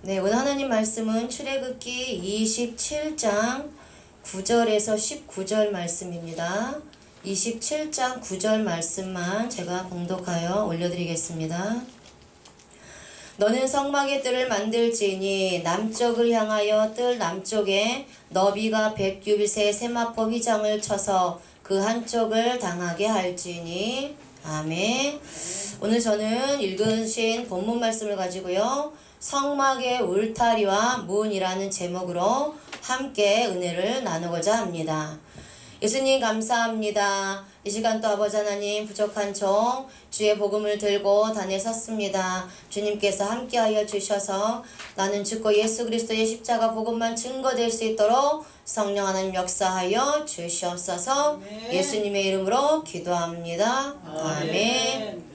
네, 오늘 하나님 말씀은 출애굽기 27장 9절에서 19절 말씀입니다. 27장 9절 말씀만 제가 봉독하여 올려드리겠습니다. 너는 성막의 뜰을 만들지니 남쪽을 향하여 뜰 남쪽에 너비가 100규빗의 세마포 휘장을 쳐서 그 한쪽을 당하게 할지니. 아멘. 오늘 저는 읽으신 본문 말씀을 가지고요, 성막의 울타리와 문이라는 제목으로 함께 은혜를 나누고자 합니다. 예수님 감사합니다. 이 시간 또 아버지 하나님 부족한 종 주의 복음을 들고 단에 섰습니다. 주님께서 함께하여 주셔서 나는 죽고 예수 그리스도의 십자가 복음만 증거될 수 있도록 성령 하나님 역사하여 주시옵소서. 예수님의 이름으로 기도합니다. 아멘.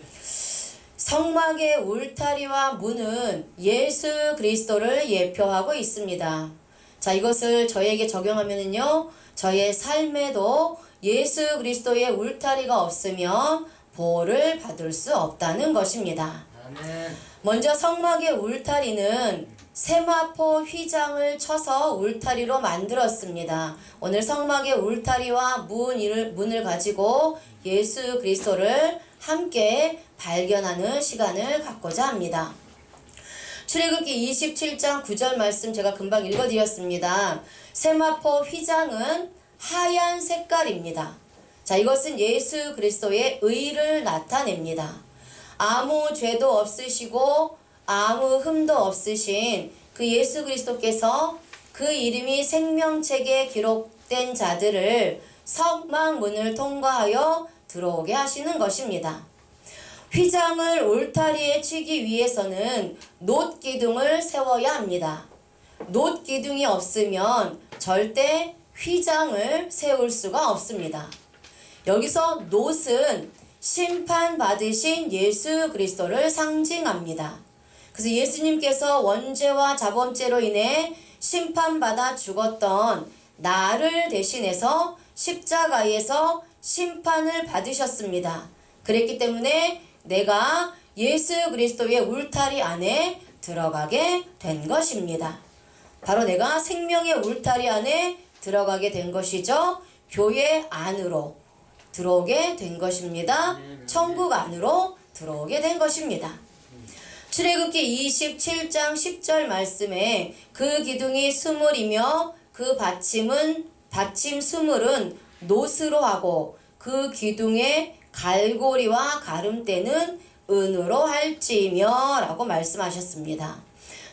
성막의 울타리와 문은 예수 그리스도를 예표하고 있습니다. 자, 이것을 저에게 적용하면은요, 저의 삶에도 예수 그리스도의 울타리가 없으면 보호를 받을 수 없다는 것입니다. 아멘. 먼저 성막의 울타리는 세마포 휘장을 쳐서 울타리로 만들었습니다. 오늘 성막의 울타리와 문을 가지고 예수 그리스도를 함께 발견하는 시간을 갖고자 합니다. 출애굽기 27장 9절 말씀 제가 금방 읽어드렸습니다. 세마포 휘장은 하얀 색깔입니다. 자, 이것은 예수 그리스도의 의를 나타냅니다. 아무 죄도 없으시고 아무 흠도 없으신 그 예수 그리스도께서 그 이름이 생명책에 기록된 자들을 성막 문을 통과하여 들어오게 하시는 것입니다. 휘장을 울타리에 치기 위해서는 놋기둥을 세워야 합니다. 놋기둥이 없으면 절대 휘장을 세울 수가 없습니다. 여기서 놋은 심판받으신 예수 그리스도를 상징합니다. 그래서 예수님께서 원죄와 자범죄로 인해 심판받아 죽었던 나를 대신해서 십자가에서 심판을 받으셨습니다. 그랬기 때문에 내가 예수 그리스도의 울타리 안에 들어가게 된 것입니다. 바로 내가 생명의 울타리 안에 들어가게 된 것이죠. 교회 안으로 들어오게 된 것입니다. 천국 안으로 들어오게 된 것입니다. 출애굽기 27장 10절 말씀에 그 기둥이 수물이며 그 받침 수물은 놋으로 하고 그 기둥의 갈고리와 가름대는 은으로 할지며 라고 말씀하셨습니다.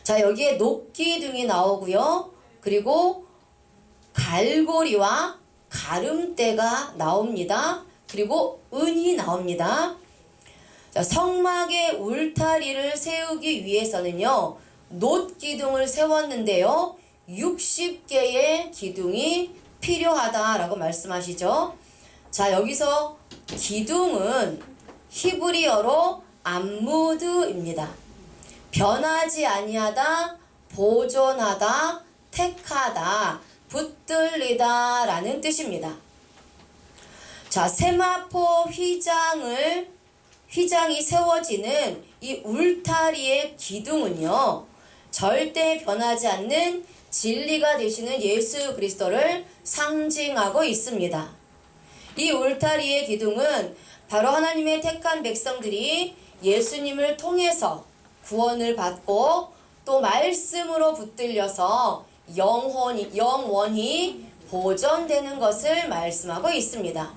자, 여기에 놋기둥이 나오고요, 그리고 갈고리와 가름대가 나옵니다. 그리고 은이 나옵니다. 자, 성막의 울타리를 세우기 위해서는요, 놋기둥을 세웠는데요, 60개의 기둥이 필요하다라고 말씀하시죠. 자, 여기서 기둥은 히브리어로 암무드입니다. 변하지 아니하다, 보존하다, 택하다, 붙들리다 라는 뜻입니다. 자, 세마포 휘장이 세워지는 이 울타리의 기둥은요, 절대 변하지 않는 진리가 되시는 예수 그리스도를 상징하고 있습니다. 이 울타리의 기둥은 바로 하나님의 택한 백성들이 예수님을 통해서 구원을 받고 또 말씀으로 붙들려서 영원히 보존되는 것을 말씀하고 있습니다.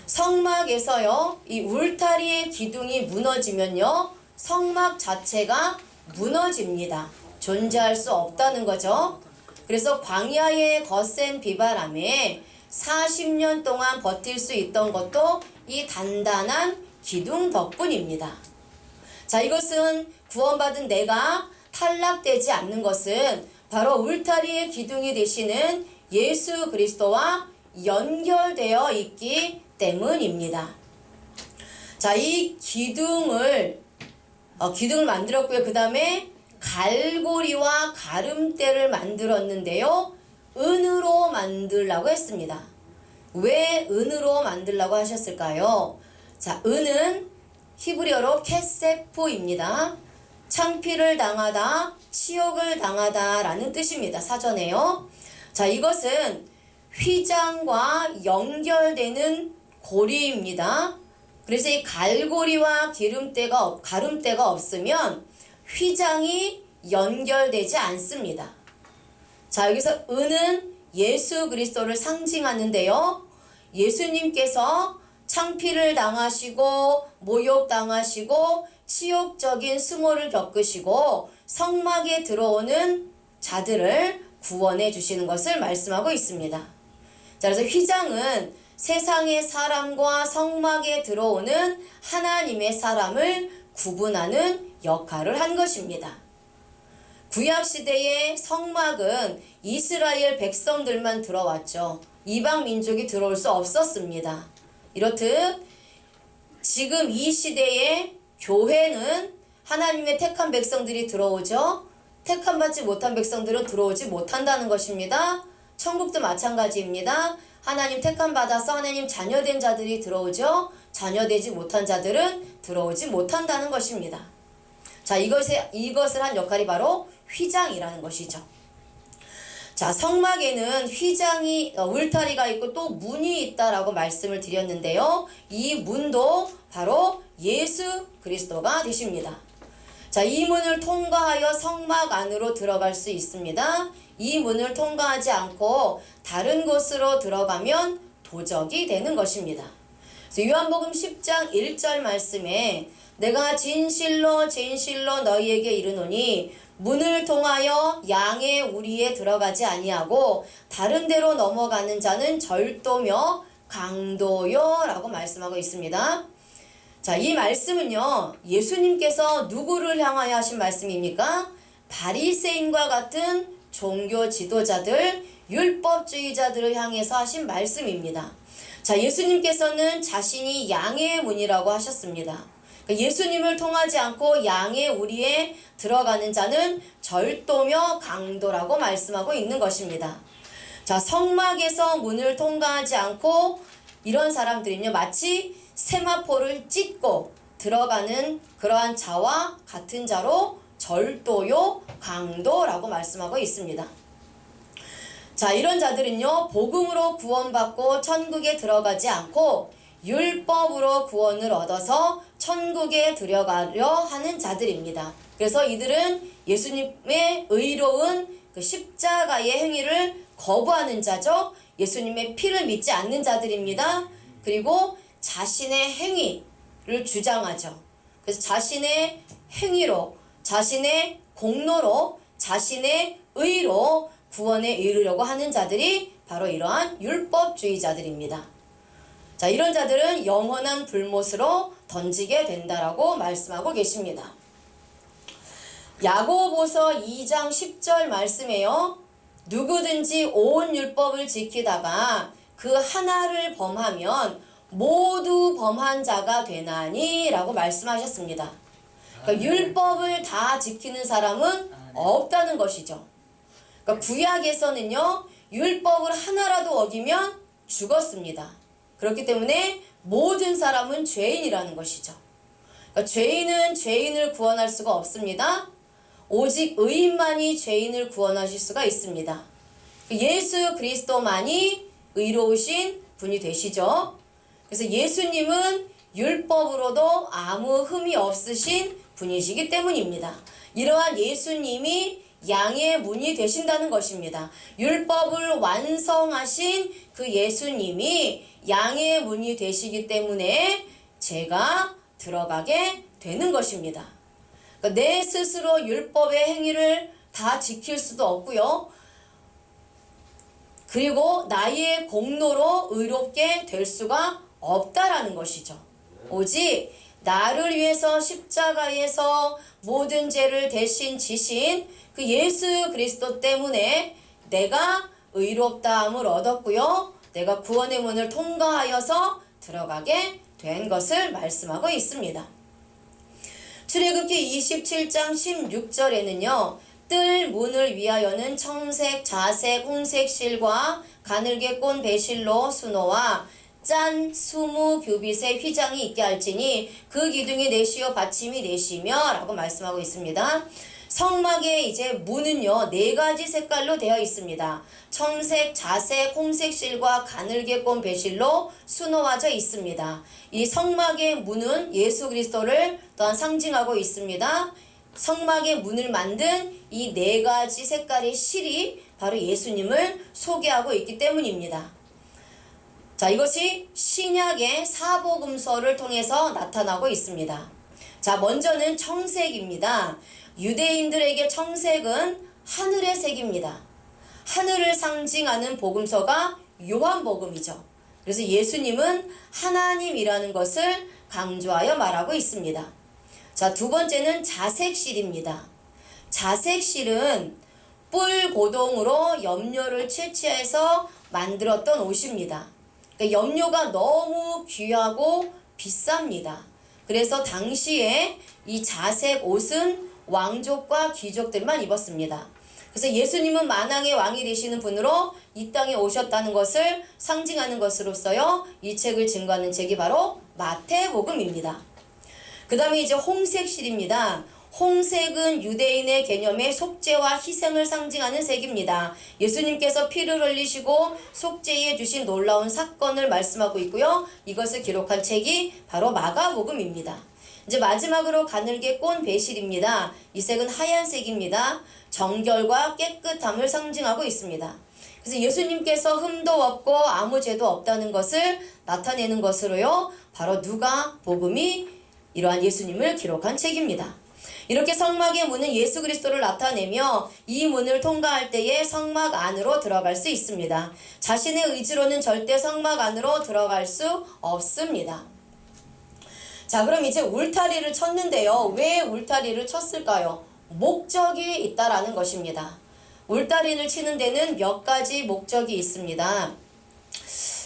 성막에서요, 이 울타리의 기둥이 무너지면요, 성막 자체가 무너집니다. 존재할 수 없다는 거죠. 그래서 광야의 거센 비바람에 40년 동안 버틸 수 있던 것도 이 단단한 기둥 덕분입니다. 자, 이것은 구원받은 내가 탈락되지 않는 것은 바로 울타리의 기둥이 되시는 예수 그리스도와 연결되어 있기 때문입니다. 자, 이 기둥을 만들었고요. 그 다음에 갈고리와 가름대를 만들었는데요, 은으로 만들라고 했습니다. 왜 은으로 만들라고 하셨을까요? 자, 은은 히브리어로 케세프입니다. 창피를 당하다, 치욕을 당하다 라는 뜻입니다. 사전에요. 자, 이것은 휘장과 연결되는 고리입니다. 그래서 이 갈고리와 가름대가 없으면 휘장이 연결되지 않습니다. 자, 여기서 은은 예수 그리스도를 상징하는데요. 예수님께서 창피를 당하시고 모욕당하시고 치욕적인 수모를 겪으시고 성막에 들어오는 자들을 구원해 주시는 것을 말씀하고 있습니다. 자, 그래서 휘장은 세상의 사람과 성막에 들어오는 하나님의 사람을 구분하는 역할을 한 것입니다. 구약시대의 성막은 이스라엘 백성들만 들어왔죠. 이방 민족이 들어올 수 없었습니다. 이렇듯 지금 이 시대의 교회는 하나님의 택한 백성들이 들어오죠. 택함받지 못한 백성들은 들어오지 못한다는 것입니다. 천국도 마찬가지입니다. 하나님 택함받아서 하나님 자녀된 자들이 들어오죠. 자녀되지 못한 자들은 들어오지 못한다는 것입니다. 자, 이것을 한 역할이 바로 휘장이라는 것이죠. 자, 성막에는 휘장이 울타리가 있고 또 문이 있다라고 말씀을 드렸는데요. 이 문도 바로 예수 그리스도가 되십니다. 자, 이 문을 통과하여 성막 안으로 들어갈 수 있습니다. 이 문을 통과하지 않고 다른 곳으로 들어가면 도적이 되는 것입니다. 요한복음 10장 1절 말씀에 내가 진실로 진실로 너희에게 이르노니 문을 통하여 양의 우리에 들어가지 아니하고 다른 데로 넘어가는 자는 절도며 강도요 라고 말씀하고 있습니다. 자, 이 말씀은요, 예수님께서 누구를 향하여 하신 말씀입니까? 바리새인과 같은 종교 지도자들, 율법주의자들을 향해서 하신 말씀입니다. 자, 예수님께서는 자신이 양의 문이라고 하셨습니다. 예수님을 통하지 않고 양의 우리에 들어가는 자는 절도며 강도라고 말씀하고 있는 것입니다. 자, 성막에서 문을 통과하지 않고 이런 사람들은요, 마치 세마포를 찢고 들어가는 그러한 자와 같은 자로 절도요, 강도라고 말씀하고 있습니다. 자, 이런 자들은요, 복음으로 구원받고 천국에 들어가지 않고 율법으로 구원을 얻어서 천국에 들어가려 하는 자들입니다. 그래서 이들은 예수님의 의로운 그 십자가의 행위를 거부하는 자죠. 예수님의 피를 믿지 않는 자들입니다. 그리고 자신의 행위를 주장하죠. 그래서 자신의 행위로, 자신의 공로로, 자신의 의로 구원에 이르려고 하는 자들이 바로 이러한 율법주의자들입니다. 자, 이런 자들은 영원한 불못으로 던지게 된다라고 말씀하고 계십니다. 야고보서 2장 10절 말씀에요. 누구든지 온 율법을 지키다가 그 하나를 범하면 모두 범한 자가 되나니 라고 말씀하셨습니다. 그러니까 율법을 다 지키는 사람은 없다는 것이죠. 그러니까 구약에서는요, 율법을 하나라도 어기면 죽었습니다. 그렇기 때문에 모든 사람은 죄인이라는 것이죠. 그러니까 죄인은 죄인을 구원할 수가 없습니다. 오직 의인만이 죄인을 구원하실 수가 있습니다. 예수 그리스도만이 의로우신 분이 되시죠. 그래서 예수님은 율법으로도 아무 흠이 없으신 분이시기 때문입니다. 이러한 예수님이 양의 문이 되신다는 것입니다. 율법을 완성하신 그 예수님이 양의 문이 되시기 때문에 제가 들어가게 되는 것입니다. 그러니까 내 스스로 율법의 행위를 다 지킬 수도 없고요. 그리고 나의 공로로 의롭게 될 수가 없다라는 것이죠. 오직 나를 위해서 십자가에서 모든 죄를 대신 지신 그 예수 그리스도 때문에 내가 의롭다함을 얻었고요. 내가 구원의 문을 통과하여서 들어가게 된 것을 말씀하고 있습니다. 출애굽기 27장 16절에는요. 뜰 문을 위하여는 청색, 자색, 홍색 실과 가늘게 꼰 배실로 수놓아 짠 20규빗의 휘장이 있게 할지니 그 기둥이 넷이요 받침이 넷이며 라고 말씀하고 있습니다. 성막의 이제 문은요 4가지 색깔로 되어 있습니다. 청색, 자색, 홍색 실과 가늘게꼰 배실로 수놓아져 있습니다. 이 성막의 문은 예수 그리스도를 또한 상징하고 있습니다. 성막의 문을 만든 이 4가지 색깔의 실이 바로 예수님을 소개하고 있기 때문입니다. 자, 이것이 신약의 사복음서를 통해서 나타나고 있습니다. 자, 먼저는 청색입니다. 유대인들에게 청색은 하늘의 색입니다. 하늘을 상징하는 복음서가 요한복음이죠. 그래서 예수님은 하나님이라는 것을 강조하여 말하고 있습니다. 자, 두 번째는 자색실입니다. 자색실은 뿔 고동으로 염료를 채취해서 만들었던 옷입니다. 그러니까 염료가 너무 귀하고 비쌉니다. 그래서 당시에 이 자색 옷은 왕족과 귀족들만 입었습니다. 그래서 예수님은 만왕의 왕이 되시는 분으로 이 땅에 오셨다는 것을 상징하는 것으로서요, 이 책을 증거하는 책이 바로 마태복음입니다. 그 다음에 이제 홍색실입니다. 홍색은 유대인의 개념의 속죄와 희생을 상징하는 색입니다. 예수님께서 피를 흘리시고 속죄해 주신 놀라운 사건을 말씀하고 있고요. 이것을 기록한 책이 바로 마가복음입니다. 이제 마지막으로 가늘게 꼰 배실입니다. 이 색은 하얀색입니다. 정결과 깨끗함을 상징하고 있습니다. 그래서 예수님께서 흠도 없고 아무 죄도 없다는 것을 나타내는 것으로요, 바로 누가복음이 이러한 예수님을 기록한 책입니다. 이렇게 성막의 문은 예수 그리스도를 나타내며 이 문을 통과할 때에 성막 안으로 들어갈 수 있습니다. 자신의 의지로는 절대 성막 안으로 들어갈 수 없습니다. 자, 그럼 이제 울타리를 쳤는데요. 왜 울타리를 쳤을까요? 목적이 있다라는 것입니다. 울타리를 치는 데는 몇 가지 목적이 있습니다.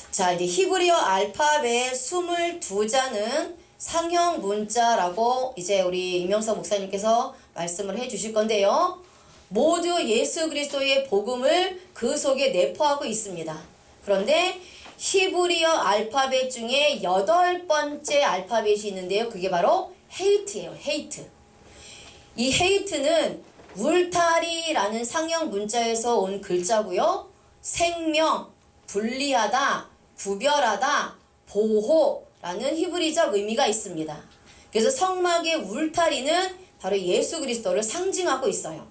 자, 이제 히브리어 알파벳 22자는 상형 문자라고 이제 우리 임영석 목사님께서 말씀을 해 주실 건데요. 모두 예수 그리스도의 복음을 그 속에 내포하고 있습니다. 그런데 히브리어 알파벳 중에 8번째 알파벳이 있는데요. 그게 바로 헤이트예요. 헤이트. 이 헤이트는 울타리라는 상형 문자에서 온 글자고요. 생명, 분리하다, 구별하다, 보호라는 히브리적 의미가 있습니다. 그래서 성막의 울타리는 바로 예수 그리스도를 상징하고 있어요.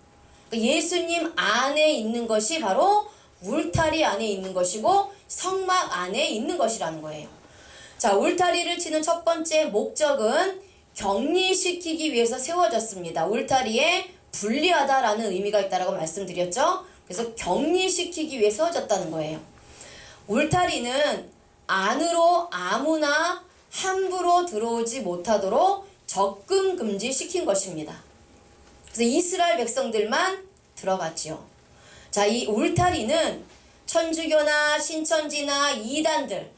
예수님 안에 있는 것이 바로 울타리 안에 있는 것이고 성막 안에 있는 것이라는 거예요. 자, 울타리를 치는 첫 번째 목적은 격리시키기 위해서 세워졌습니다. 울타리에 분리하다라는 의미가 있다라고 말씀드렸죠. 그래서 격리시키기 위해 세워졌다는 거예요. 울타리는 안으로 아무나 함부로 들어오지 못하도록 접근 금지시킨 것입니다. 그래서 이스라엘 백성들만 들어갔지요. 자, 이 울타리는 천주교나 신천지나 이단들,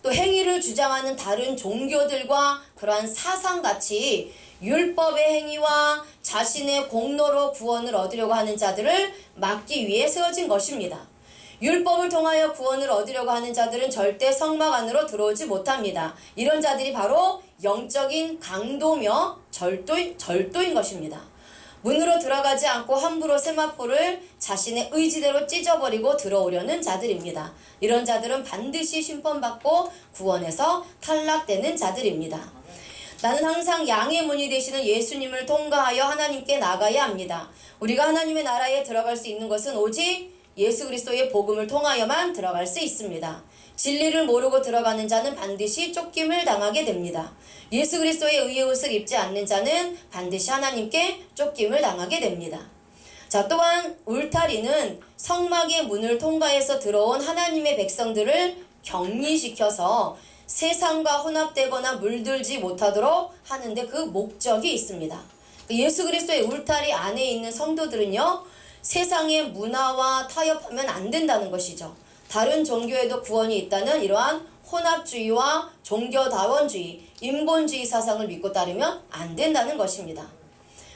또 행위를 주장하는 다른 종교들과 그러한 사상같이 율법의 행위와 자신의 공로로 구원을 얻으려고 하는 자들을 막기 위해 세워진 것입니다. 율법을 통하여 구원을 얻으려고 하는 자들은 절대 성막 안으로 들어오지 못합니다. 이런 자들이 바로 영적인 강도며 절도인 것입니다. 문으로 들어가지 않고 함부로 세마포를 자신의 의지대로 찢어버리고 들어오려는 자들입니다. 이런 자들은 반드시 심판받고 구원에서 탈락되는 자들입니다. 나는 항상 양의 문이 되시는 예수님을 통과하여 하나님께 나가야 합니다. 우리가 하나님의 나라에 들어갈 수 있는 것은 오직 예수 그리스도의 복음을 통하여만 들어갈 수 있습니다. 진리를 모르고 들어가는 자는 반드시 쫓김을 당하게 됩니다. 예수 그리스도의 의의 옷을 입지 않는 자는 반드시 하나님께 쫓김을 당하게 됩니다. 자, 또한 울타리는 성막의 문을 통과해서 들어온 하나님의 백성들을 격리시켜서 세상과 혼합되거나 물들지 못하도록 하는데 그 목적이 있습니다. 예수 그리스도의 울타리 안에 있는 성도들은요, 세상의 문화와 타협하면 안 된다는 것이죠. 다른 종교에도 구원이 있다는 이러한 혼합주의와 종교다원주의, 인본주의 사상을 믿고 따르면 안 된다는 것입니다.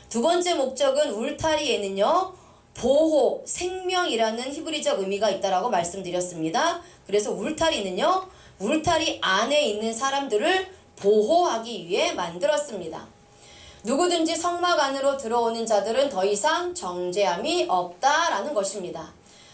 두 번째 목적은 울타리에는요, 보호, 생명이라는 히브리적 의미가 있다라고 말씀드렸습니다. 그래서 울타리는요, 울타리 안에 있는 사람들을 보호하기 위해 만들었습니다. 누구든지 성막 안으로 들어오는 자들은 더 이상 정죄함이 없다라는 것입니다.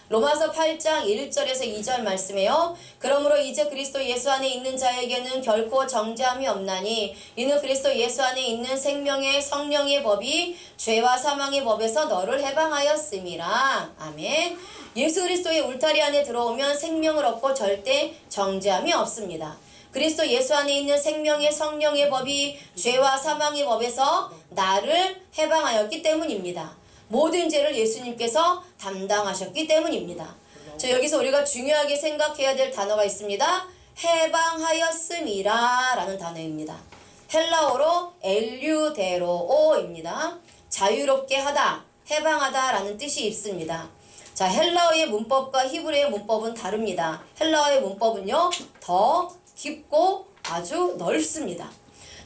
로마서 8장 1절에서 2절 말씀에요. 그러므로 이제 그리스도 예수 안에 있는 자에게는 결코 정죄함이 없나니 이는 그리스도 예수 안에 있는 생명의 성령의 법이 죄와 사망의 법에서 너를 해방하였음이라. 아멘. 예수 그리스도의 울타리 안에 들어오면 생명을 얻고 절대 정죄함이 없습니다. 그리스도 예수 안에 있는 생명의 성령의 법이 죄와 사망의 법에서 나를 해방하였기 때문입니다. 모든 죄를 예수님께서 담당하셨기 때문입니다. 자, 여기서 우리가 중요하게 생각해야 될 단어가 있습니다. 해방하였음이라 라는 단어입니다. 헬라어로 엘류데로오입니다. 자유롭게 하다, 해방하다 라는 뜻이 있습니다. 자, 헬라어의 문법과 히브리의 문법은 다릅니다. 헬라어의 문법은요, 더 깊고 아주 넓습니다.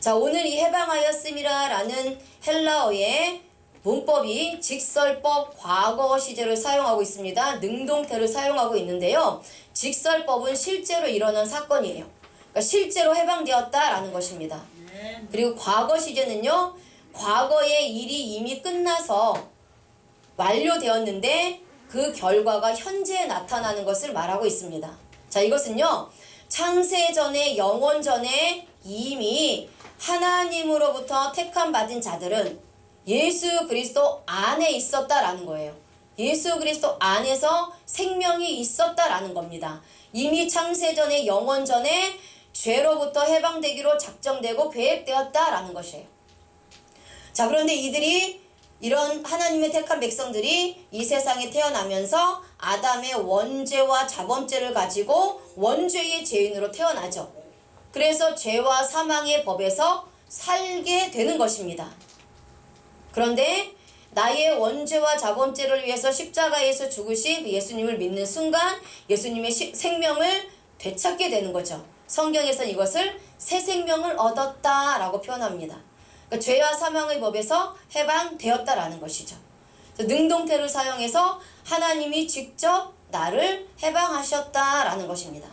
자, 오늘 이 해방하였음이라 라는 헬라어의 문법이 직설법 과거 시제를 사용하고 있습니다. 능동태를 사용하고 있는데요. 직설법은 실제로 일어난 사건이에요. 그러니까 실제로 해방되었다라는 것입니다. 그리고 과거 시제는요, 과거의 일이 이미 끝나서 완료되었는데 그 결과가 현재에 나타나는 것을 말하고 있습니다. 자, 이것은요, 창세전에 영원전에 이미 하나님으로부터 택함 받은 자들은 예수 그리스도 안에 있었다라는 거예요. 예수 그리스도 안에서 생명이 있었다라는 겁니다. 이미 창세전에 영원전에 죄로부터 해방되기로 작정되고 계획되었다라는 것이에요. 자, 그런데 이들이 이런 하나님의 택한 백성들이 이 세상에 태어나면서 아담의 원죄와 자범죄를 가지고 원죄의 죄인으로 태어나죠. 그래서 죄와 사망의 법에서 살게 되는 것입니다. 그런데 나의 원죄와 자범죄를 위해서 십자가에서 죽으신 그 예수님을 믿는 순간 예수님의 생명을 되찾게 되는 거죠. 성경에서는 이것을 새 생명을 얻었다라고 표현합니다. 그러니까 죄와 사망의 법에서 해방되었다라는 것이죠. 능동태를 사용해서 하나님이 직접 나를 해방하셨다라는 것입니다.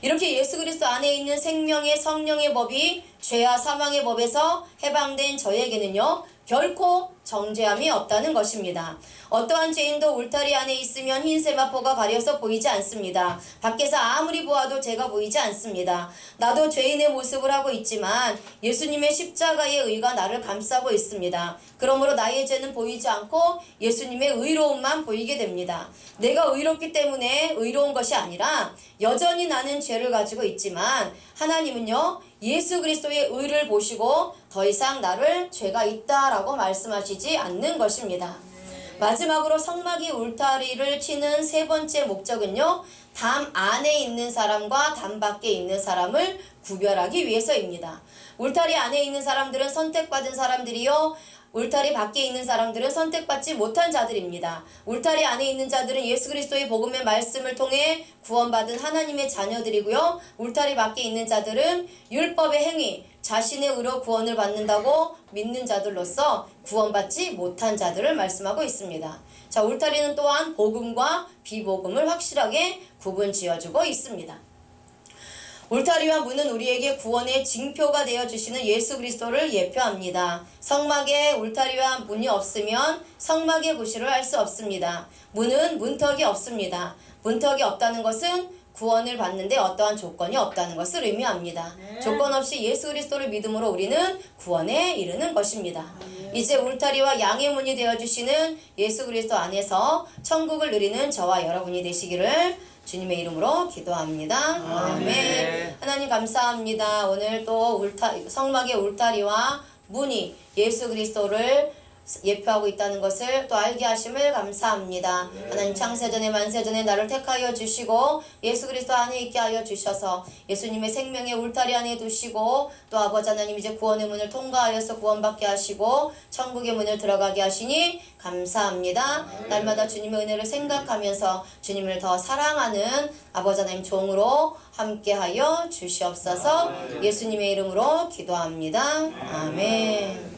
이렇게 예수 그리스도 안에 있는 생명의 성령의 법이 죄와 사망의 법에서 해방된 저에게는요, 결코 정죄함이 없다는 것입니다. 어떠한 죄인도 울타리 안에 있으면 흰 세마포가 가려서 보이지 않습니다. 밖에서 아무리 보아도 죄가 보이지 않습니다. 나도 죄인의 모습을 하고 있지만 예수님의 십자가의 의가 나를 감싸고 있습니다. 그러므로 나의 죄는 보이지 않고 예수님의 의로움만 보이게 됩니다. 내가 의롭기 때문에 의로운 것이 아니라 여전히 나는 죄를 가지고 있지만 하나님은요, 예수 그리스도의 의를 보시고 더 이상 나를 죄가 있다라고 말씀하시지 않는 것입니다. 마지막으로 성막이 울타리를 치는 세 번째 목적은요, 담 안에 있는 사람과 담 밖에 있는 사람을 구별하기 위해서입니다. 울타리 안에 있는 사람들은 선택받은 사람들이요, 울타리 밖에 있는 사람들은 선택받지 못한 자들입니다. 울타리 안에 있는 자들은 예수 그리스도의 복음의 말씀을 통해 구원받은 하나님의 자녀들이고요. 울타리 밖에 있는 자들은 율법의 행위, 자신의 의로 구원을 받는다고 믿는 자들로서 구원받지 못한 자들을 말씀하고 있습니다. 자, 울타리는 또한 복음과 비복음을 확실하게 구분 지어주고 있습니다. 울타리와 문은 우리에게 구원의 징표가 되어주시는 예수 그리스도를 예표합니다. 성막에 울타리와 문이 없으면 성막의 구실을 할 수 없습니다. 문은 문턱이 없습니다. 문턱이 없다는 것은 구원을 받는데 어떠한 조건이 없다는 것을 의미합니다. 조건 없이 예수 그리스도를 믿음으로 우리는 구원에 이르는 것입니다. 이제 울타리와 양의 문이 되어주시는 예수 그리스도 안에서 천국을 누리는 저와 여러분이 되시기를 주님의 이름으로 기도합니다. 아멘. 하나님 감사합니다. 오늘 또 성막의 울타리와 문이 예수 그리스도를 예표하고 있다는 것을 또 알게 하심을 감사합니다. 하나님 창세전에 만세전에 나를 택하여 주시고 예수 그리스도 안에 있게 하여 주셔서 예수님의 생명의 울타리 안에 두시고 또 아버지 하나님 이제 구원의 문을 통과하여서 구원받게 하시고 천국의 문을 들어가게 하시니 감사합니다. 날마다 주님의 은혜를 생각하면서 주님을 더 사랑하는 아버지 하나님 종으로 함께하여 주시옵소서. 예수님의 이름으로 기도합니다. 아멘.